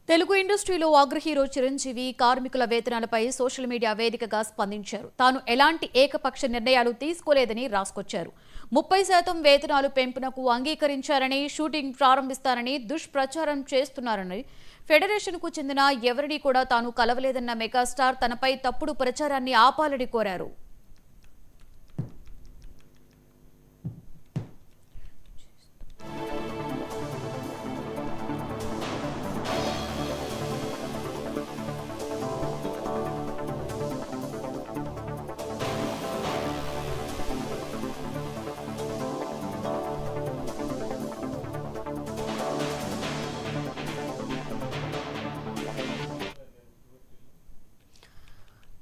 తెలుగు ఇండస్ట్రీలో అగ్రహీరో చిరంజీవి కార్మికుల వేతనాలపై సోషల్ మీడియా వేదికగా స్పందించారు. తాను ఎలాంటి ఏకపక్ష నిర్ణయాలు తీసుకోలేదని రాసుకొచ్చారు. 30% వేతనాలు పెంపునకు అంగీకరించారని, షూటింగ్ ప్రారంభిస్తారని దుష్ప్రచారం చేస్తున్నారని, ఫెడరేషన్కు చెందిన ఎవరిని కూడా తాను కలవలేదన్న మెగాస్టార్ తనపై తప్పుడు ప్రచారాన్ని ఆపాలని కోరారు.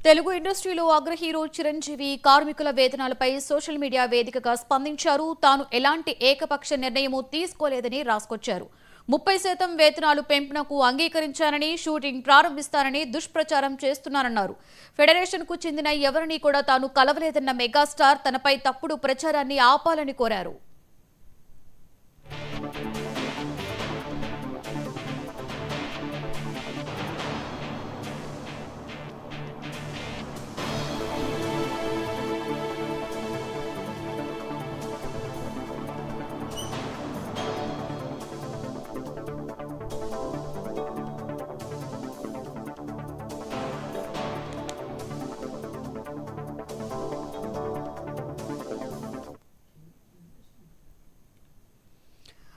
తెలుగు ఇండస్ట్రీలో అగ్రహీరో చిరంజీవి కార్మికుల వేతనాలపై సోషల్ మీడియా వేదికగా స్పందించారు. తాను ఎలాంటి ఏకపక్ష నిర్ణయమూ తీసుకోలేదని రాసుకొచ్చారు. 30% వేతనాలు పెంపునకు అంగీకరించారని, షూటింగ్ ప్రారంభిస్తారని దుష్ప్రచారం చేస్తున్నారన్నారు. ఫెడరేషన్కు చెందిన ఎవరిని కూడా తాను కలవలేదన్న మెగాస్టార్ తనపై తప్పుడు ప్రచారాన్ని ఆపాలని కోరారు.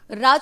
రాజు